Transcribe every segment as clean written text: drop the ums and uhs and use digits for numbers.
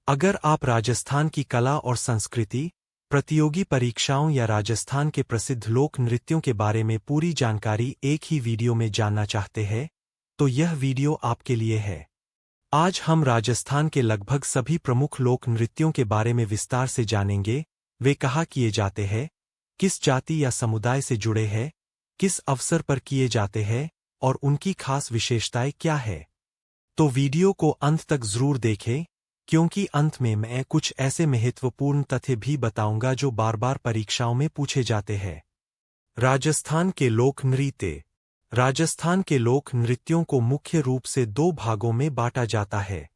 अगर आप राजस्थान की कला और संस्कृति, प्रतियोगी परीक्षाओं या राजस्थान के प्रसिद्ध लोक नृत्यों के बारे में पूरी जानकारी एक ही वीडियो में जानना चाहते हैं, तो यह वीडियो आपके लिए है। आज हम राजस्थान के लगभग सभी प्रमुख लोक नृत्यों के बारे में विस्तार से जानेंगे। वे कहाँ किए जाते हैं, किस जाति या समुदाय से जुड़े हैं, किस अवसर पर किए जाते हैं और उनकी खास विशेषताएं क्या है। तो वीडियो को अंत तक जरूर देखें, क्योंकि अंत में मैं कुछ ऐसे महत्वपूर्ण तथ्य भी बताऊंगा जो बार बार परीक्षाओं में पूछे जाते हैं। राजस्थान के लोक नृत्य। राजस्थान के लोक नृत्यों को मुख्य रूप से दो भागों में बांटा जाता है।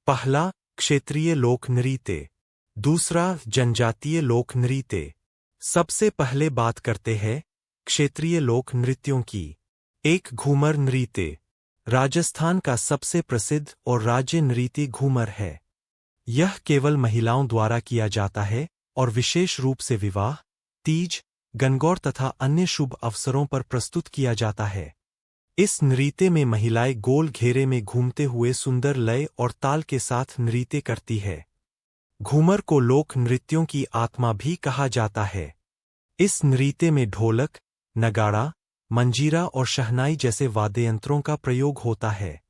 पहला, क्षेत्रीय लोक नृत्य। दूसरा, जनजातीय लोक नृत्य। सबसे पहले बात करते हैं क्षेत्रीय लोक नृत्यों की। एक, घूमर नृत्य। राजस्थान का सबसे प्रसिद्ध और राज्य नृत्य घूमर है। यह केवल महिलाओं द्वारा किया जाता है और विशेष रूप से विवाह, तीज, गणगौर तथा अन्य शुभ अवसरों पर प्रस्तुत किया जाता है। इस नृत्य में महिलाएं गोल घेरे में घूमते हुए सुंदर लय और ताल के साथ नृत्य करती है। घूमर को लोक नृत्यों की आत्मा भी कहा जाता है। इस नृत्य में ढोलक, नगाड़ा, मंजीरा और शहनाई जैसे वाद्ययंत्रों का प्रयोग होता है।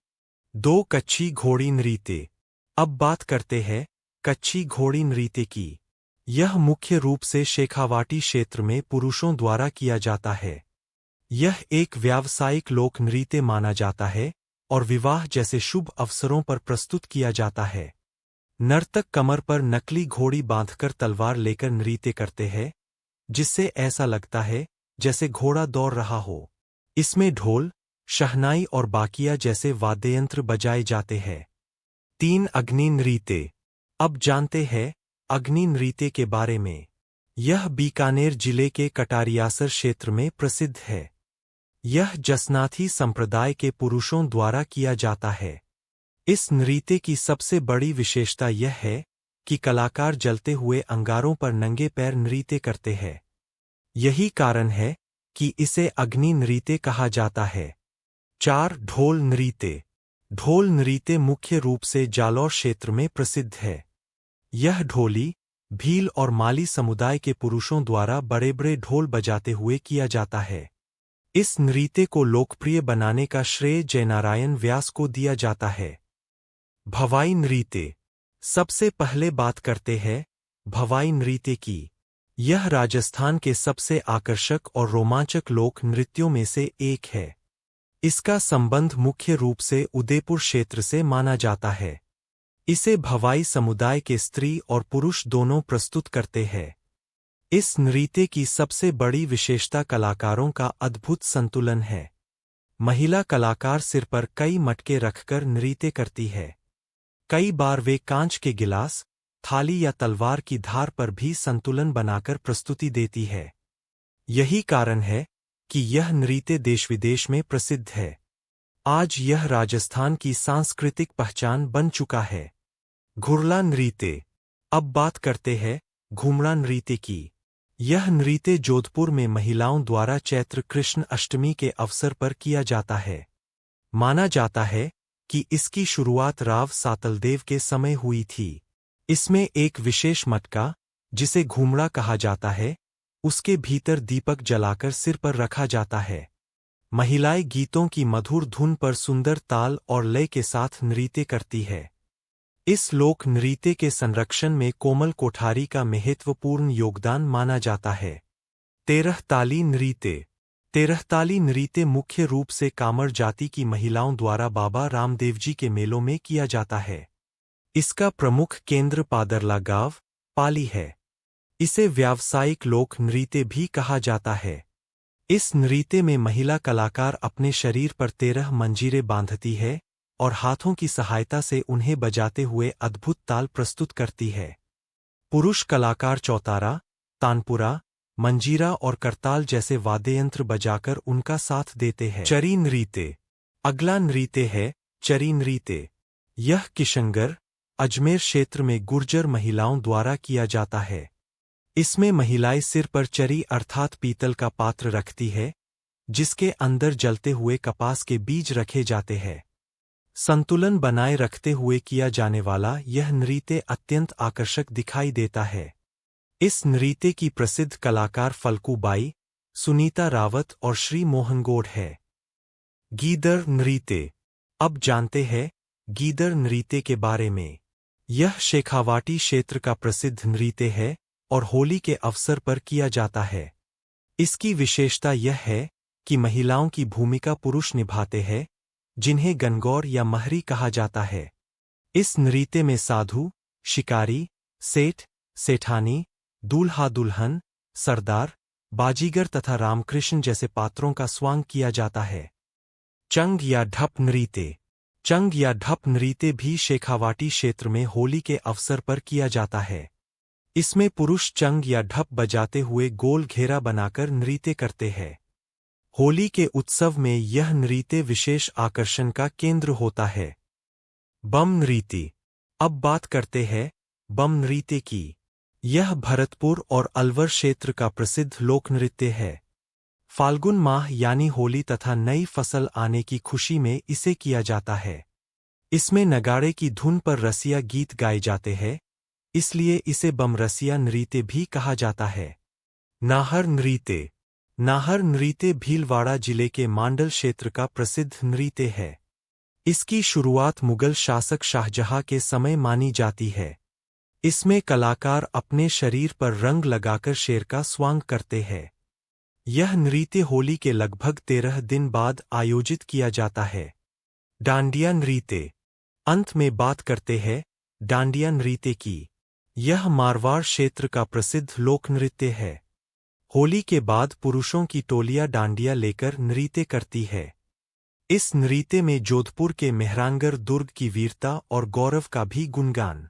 दो, कच्छी घोड़ी नृत्य। अब बात करते हैं कच्छी घोड़ी नृत्य की। यह मुख्य रूप से शेखावाटी क्षेत्र में पुरुषों द्वारा किया जाता है। यह एक व्यावसायिक लोक नृत्य माना जाता है और विवाह जैसे शुभ अवसरों पर प्रस्तुत किया जाता है। नर्तक कमर पर नकली घोड़ी बांधकर तलवार लेकर नृत्य करते हैं, जिससे ऐसा लगता है जैसे घोड़ा दौड़ रहा हो। इसमें ढोल, शहनाई और बाकिया जैसे वाद्ययंत्र बजाए जाते हैं। तीन, अग्नि नृत्य। अब जानते हैं अग्नि नृत्य के बारे में। यह बीकानेर जिले के कटारियासर क्षेत्र में प्रसिद्ध है। यह जसनाथी संप्रदाय के पुरुषों द्वारा किया जाता है। इस नृत्य की सबसे बड़ी विशेषता यह है कि कलाकार जलते हुए अंगारों पर नंगे पैर नृत्य करते हैं। यही कारण है कि इसे अग्नि नृत्य कहा जाता है। चार, ढोल नृत्य। ढोल नृत्य मुख्य रूप से जालौर क्षेत्र में प्रसिद्ध है। यह ढोली, भील और माली समुदाय के पुरुषों द्वारा बड़े बड़े ढोल बजाते हुए किया जाता है। इस नृत्य को लोकप्रिय बनाने का श्रेय जयनारायण व्यास को दिया जाता है। भवाई नृत्य। सबसे पहले बात करते हैं भवाई नृत्य की। यह राजस्थान के सबसे आकर्षक और रोमांचक लोक नृत्यों में से एक है। इसका संबंध मुख्य रूप से उदयपुर क्षेत्र से माना जाता है। इसे भवाई समुदाय के स्त्री और पुरुष दोनों प्रस्तुत करते हैं। इस नृत्य की सबसे बड़ी विशेषता कलाकारों का अद्भुत संतुलन है। महिला कलाकार सिर पर कई मटके रखकर नृत्य करती है। कई बार वे कांच के गिलास, थाली या तलवार की धार पर भी संतुलन बनाकर प्रस्तुति देती है। यही कारण है कि यह नृत्य देश विदेश में प्रसिद्ध है। आज यह राजस्थान की सांस्कृतिक पहचान बन चुका है। घुरला नृत्य। अब बात करते हैं घुमड़ा नृत्य की। यह नृत्य जोधपुर में महिलाओं द्वारा चैत्र कृष्ण अष्टमी के अवसर पर किया जाता है। माना जाता है कि इसकी शुरुआत राव सातलदेव के समय हुई थी। इसमें एक विशेष मटका, जिसे घुमड़ा कहा जाता है, उसके भीतर दीपक जलाकर सिर पर रखा जाता है। महिलाएं गीतों की मधुर धुन पर सुंदर ताल और लय के साथ नृत्य करती है। इस लोक नृत्य के संरक्षण में कोमल कोठारी का महत्वपूर्ण योगदान माना जाता है। तेरहताली नृत्य। तेरहताली नृत्य मुख्य रूप से कामर जाति की महिलाओं द्वारा बाबा रामदेव जी के मेलों में किया जाता है। इसका प्रमुख केंद्र पादरला गांव, पाली है। इसे व्यावसायिक लोक नृत्य भी कहा जाता है। इस नृत्य में महिला कलाकार अपने शरीर पर 13 मंजीरे बांधती है और हाथों की सहायता से उन्हें बजाते हुए अद्भुत ताल प्रस्तुत करती है। पुरुष कलाकार चौतारा, तानपुरा, मंजीरा और करताल जैसे वाद्ययंत्र बजाकर उनका साथ देते हैं। चरी नृत्य। अगला नृत्य है चरी नृत्य। यह किशनगढ़, अजमेर क्षेत्र में गुर्जर महिलाओं द्वारा किया जाता है। इसमें महिलाएं सिर पर चरी अर्थात पीतल का पात्र रखती है, जिसके अंदर जलते हुए कपास के बीज रखे जाते हैं। संतुलन बनाए रखते हुए किया जाने वाला यह नृत्य अत्यंत आकर्षक दिखाई देता है। इस नृत्य की प्रसिद्ध कलाकार फल्गू बाई, सुनीता रावत और श्री मोहन गौड़ है। गीदड़ नृत्य। अब जानते हैं गीदड़ नृत्य के बारे में। यह शेखावाटी क्षेत्र का प्रसिद्ध नृत्य है और होली के अवसर पर किया जाता है। इसकी विशेषता यह है कि महिलाओं की भूमिका पुरुष निभाते हैं, जिन्हें गणगौर या महरी कहा जाता है। इस नृत्य में साधु, शिकारी, सेठ, सेठानी, दूल्हा दुल्हन, सरदार, बाजीगर तथा रामकृष्ण जैसे पात्रों का स्वांग किया जाता है। चंग या ढप नृत्य। चंग या ढप नृत्य भी शेखावाटी क्षेत्र में होली के अवसर पर किया जाता है। इसमें पुरुष चंग या ढप बजाते हुए गोल घेरा बनाकर नृत्य करते हैं। होली के उत्सव में यह नृत्य विशेष आकर्षण का केंद्र होता है। बम नृत्य। अब बात करते हैं बम नृत्य की। यह भरतपुर और अलवर क्षेत्र का प्रसिद्ध लोक नृत्य है। फाल्गुन माह यानी होली तथा नई फसल आने की खुशी में इसे किया जाता है। इसमें नगाड़े की धुन पर रसिया गीत गाए जाते हैं, इसलिए इसे बम रसिया नृत्य भी कहा जाता है। नाहर नृत्य। नाहर नृत्य भीलवाड़ा जिले के मांडल क्षेत्र का प्रसिद्ध नृत्य है। इसकी शुरुआत मुगल शासक शाहजहां के समय मानी जाती है। इसमें कलाकार अपने शरीर पर रंग लगाकर शेर का स्वांग करते हैं। यह नृत्य होली के लगभग 13 दिन बाद आयोजित किया जाता है। डांडिया नृत्य। अंत में बात करते हैं डांडिया नृत्य की। यह मारवाड़ क्षेत्र का प्रसिद्ध लोक नृत्य है। होली के बाद पुरुषों की टोलियां डांडिया लेकर नृत्य करती है। इस नृत्य में जोधपुर के मेहरांगढ़ दुर्ग की वीरता और गौरव का भी गुणगान।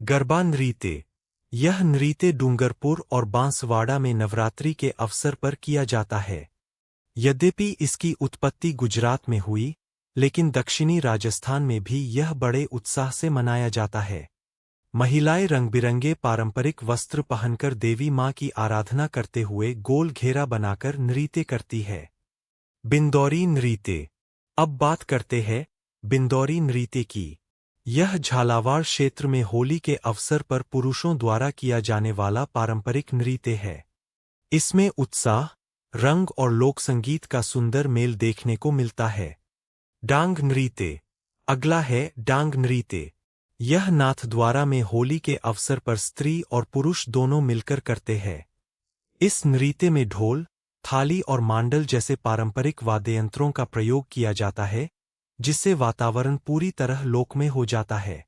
गरबा नृत्य। यह नृत्य डूंगरपुर और बांसवाड़ा में नवरात्रि के अवसर पर किया जाता है। यद्यपि इसकी उत्पत्ति गुजरात में हुई, लेकिन दक्षिणी राजस्थान में भी यह बड़े उत्साह से मनाया जाता है। महिलाएं रंगबिरंगे पारंपरिक वस्त्र पहनकर देवी मां की आराधना करते हुए गोल घेरा बनाकर नृत्य करती है। बिंदौरी नृत्य। अब बात करते हैं बिंदौरी नृत्य की। यह झालावाड़ क्षेत्र में होली के अवसर पर पुरुषों द्वारा किया जाने वाला पारंपरिक नृत्य है। इसमें उत्साह, रंग और लोक संगीत का सुंदर मेल देखने को मिलता है। डांग नृत्य। अगला है डांग नृत्य। यह नाथद्वारा में होली के अवसर पर स्त्री और पुरुष दोनों मिलकर करते हैं। इस नृत्य में ढोल, थाली और मांडल जैसे पारंपरिक वाद्ययंत्रों का प्रयोग किया जाता है, जिससे वातावरण पूरी तरह लोकमय हो जाता है।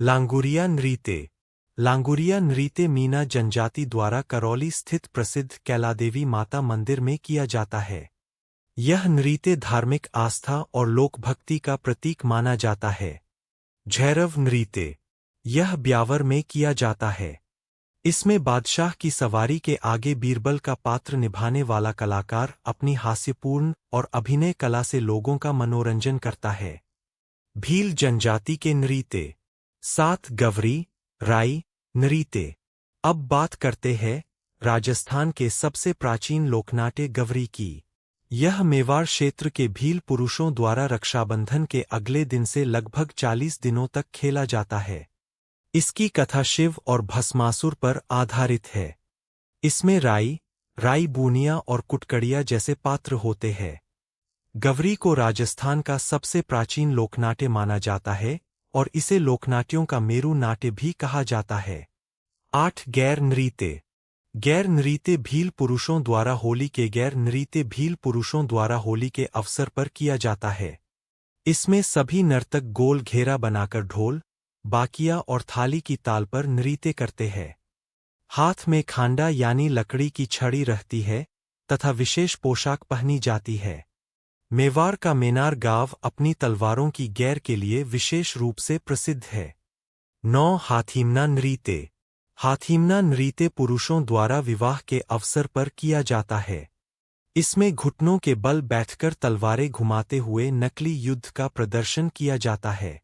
लांगुरिया नृत्य। लांगुरिया नृत्य मीना जनजाति द्वारा करौली स्थित प्रसिद्ध कैलादेवी माता मंदिर में किया जाता है। यह नृत्य धार्मिक आस्था और लोकभक्ति का प्रतीक माना जाता है। झैरव नृत्य। यह ब्यावर में किया जाता है। इसमें बादशाह की सवारी के आगे बीरबल का पात्र निभाने वाला कलाकार अपनी हास्यपूर्ण और अभिनय कला से लोगों का मनोरंजन करता है। भील जनजाति के नृत्य। सात गवरी, राई नृत्य। अब बात करते हैं राजस्थान के सबसे प्राचीन लोकनाट्य गवरी की। यह मेवाड़ क्षेत्र के भील पुरुषों द्वारा रक्षाबंधन के अगले दिन से लगभग 40 दिनों तक खेला जाता है। इसकी कथा शिव और भस्मासुर पर आधारित है। इसमें राई, राई बूनिया और कुटकड़िया जैसे पात्र होते हैं। गवरी को राजस्थान का सबसे प्राचीन लोकनाट्य माना जाता है और इसे लोकनाट्यों का मेरू नाट्य भी कहा जाता है। 8 गैर नृत्य। गैर नृत्य भील पुरुषों द्वारा होली के गैर नृत्य भील पुरुषों द्वारा होली के अवसर पर किया जाता है। इसमें सभी नर्तक गोल घेरा बनाकर ढोल, बाकिया और थाली की ताल पर नृत्य करते हैं। हाथ में खांडा यानी लकड़ी की छड़ी रहती है तथा विशेष पोशाक पहनी जाती है। मेवाड़ का मेनार गांव अपनी तलवारों की गैर के लिए विशेष रूप से प्रसिद्ध है। 9 हाथीमना नृत्य। हाथीमना नृत्य पुरुषों द्वारा विवाह के अवसर पर किया जाता है। इसमें घुटनों के बल बैठकर तलवारें घुमाते हुए नकली युद्ध का प्रदर्शन किया जाता है।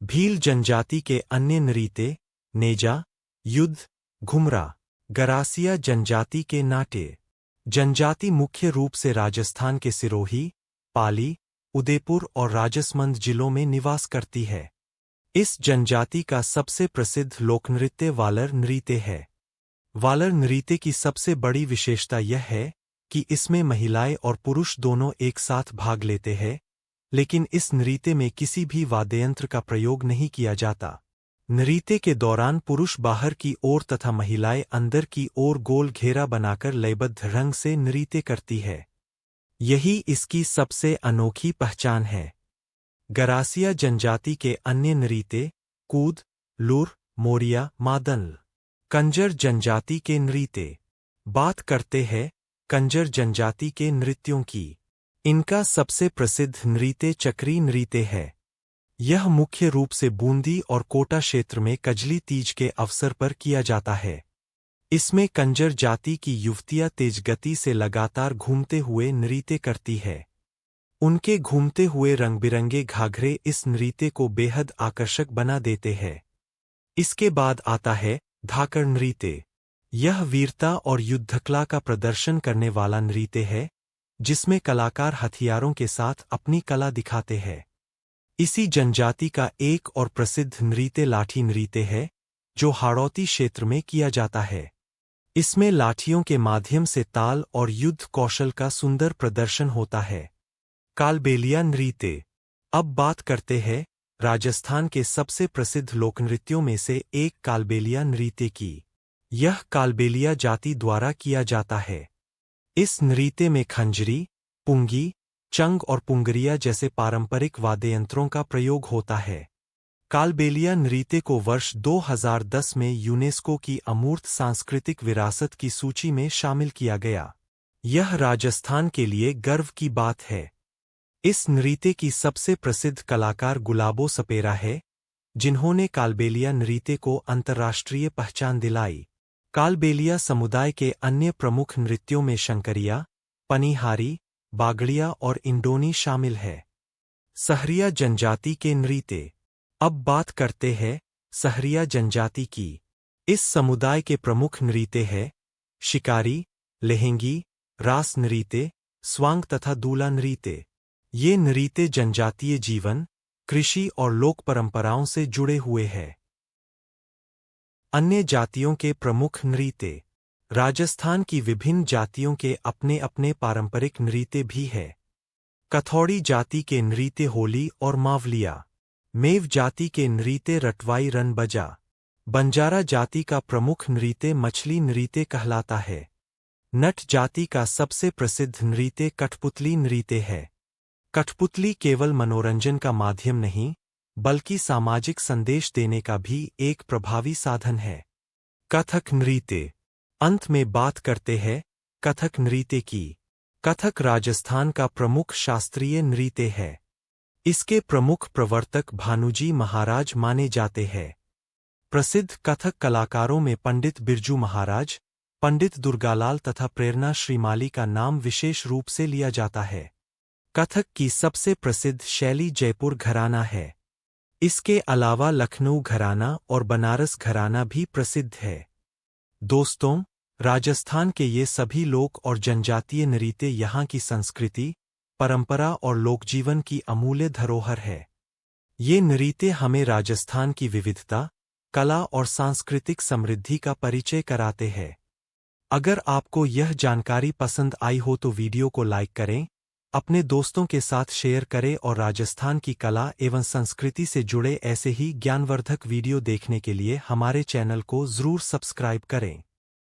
भील जनजाति के अन्य नृत्य नेजा, युद्ध, घुमरा, गरासिया जनजाति के नाट्य। जनजाति मुख्य रूप से राजस्थान के सिरोही, पाली, उदयपुर और राजसमंद जिलों में निवास करती है। इस जनजाति का सबसे प्रसिद्ध लोकनृत्य वालर नृत्य है। वालर नृत्य की सबसे बड़ी विशेषता यह है कि इसमें महिलाएं और पुरुष दोनों एक साथ भाग लेते हैं, लेकिन इस नृत्य में किसी भी वाद्ययंत्र का प्रयोग नहीं किया जाता। नृत्य के दौरान पुरुष बाहर की ओर तथा महिलाएं अंदर की ओर गोल घेरा बनाकर लयबद्ध रंग से नृत्य करती है। यही इसकी सबसे अनोखी पहचान है। गरासिया जनजाति के अन्य नृत्य कूद, लूर, मोरिया, मादल। कंजर जनजाति के नृत्य। बात करते हैं कंजर जनजाति के नृत्यों की। इनका सबसे प्रसिद्ध नृत्य चक्री नृत्य है। यह मुख्य रूप से बूंदी और कोटा क्षेत्र में कजली तीज के अवसर पर किया जाता है। इसमें कंजर जाति की युवतियां तेज गति से लगातार घूमते हुए नृत्य करती है। उनके घूमते हुए रंग-बिरंगे घाघरे इस नृत्य को बेहद आकर्षक बना देते हैं। इसके बाद आता है धाकड़ नृत्य। यह वीरता और युद्धकला का प्रदर्शन करने वाला नृत्य है, जिसमें कलाकार हथियारों के साथ अपनी कला दिखाते हैं। इसी जनजाति का एक और प्रसिद्ध नृत्य लाठी नृत्य है, जो हाड़ौती क्षेत्र में किया जाता है। इसमें लाठियों के माध्यम से ताल और युद्ध कौशल का सुंदर प्रदर्शन होता है। कालबेलिया नृत्य। अब बात करते हैं राजस्थान के सबसे प्रसिद्ध लोकनृत्यों में से एक कालबेलिया नृत्य की। यह कालबेलिया जाति द्वारा किया जाता है। इस नृत्य में खंजरी, पुंगी, चंग और पुंगरिया जैसे पारंपरिक वाद्ययंत्रों का प्रयोग होता है। कालबेलिया नृत्य को वर्ष 2010 में यूनेस्को की अमूर्त सांस्कृतिक विरासत की सूची में शामिल किया गया। यह राजस्थान के लिए गर्व की बात है। इस नृत्य की सबसे प्रसिद्ध कलाकार गुलाबो सपेरा है, जिन्होंने कालबेलिया नृत्य को अंतर्राष्ट्रीय पहचान दिलाई। कालबेलिया समुदाय के अन्य प्रमुख नृत्यों में शंकरिया, पनिहारी, बागड़िया और इंडोनी शामिल है। सहरिया जनजाति के नृत्य। अब बात करते हैं सहरिया जनजाति की। इस समुदाय के प्रमुख नृत्य है शिकारी, लेहेंगी, रास नृत्य, स्वांग तथा दूला नृत्य। ये नृत्य जनजातीय जीवन, कृषि और लोक परंपराओं से जुड़े हुए हैं। अन्य जातियों के प्रमुख नृत्य। राजस्थान की विभिन्न जातियों के अपने अपने पारंपरिक नृत्य भी है। कथौड़ी जाति के नृत्य होली और मावलिया। मेव जाति के नृत्य रटवाई रन बजा। बंजारा जाति का प्रमुख नृत्य मछली नृत्य कहलाता है। नट जाति का सबसे प्रसिद्ध नृत्य कठपुतली नृत्य है। कठपुतली केवल मनोरंजन का माध्यम नहीं, बल्कि सामाजिक संदेश देने का भी एक प्रभावी साधन है। कथक नृत्य। अंत में बात करते हैं कथक नृत्य की। कथक राजस्थान का प्रमुख शास्त्रीय नृत्य है। इसके प्रमुख प्रवर्तक भानुजी महाराज माने जाते हैं। प्रसिद्ध कथक कलाकारों में पंडित बिरजू महाराज, पंडित दुर्गालाल तथा प्रेरणा श्रीमाली का नाम विशेष रूप से लिया जाता है। कथक की सबसे प्रसिद्ध शैली जयपुर घराना है। इसके अलावा लखनऊ घराना और बनारस घराना भी प्रसिद्ध है। दोस्तों, राजस्थान के ये सभी लोक और जनजातीय नृत्य यहाँ की संस्कृति, परंपरा और लोकजीवन की अमूल्य धरोहर है। ये नृत्य हमें राजस्थान की विविधता, कला और सांस्कृतिक समृद्धि का परिचय कराते हैं। अगर आपको यह जानकारी पसंद आई हो तो वीडियो को लाइक करें, अपने दोस्तों के साथ शेयर करें और राजस्थान की कला एवं संस्कृति से जुड़े ऐसे ही ज्ञानवर्धक वीडियो देखने के लिए हमारे चैनल को जरूर सब्सक्राइब करें।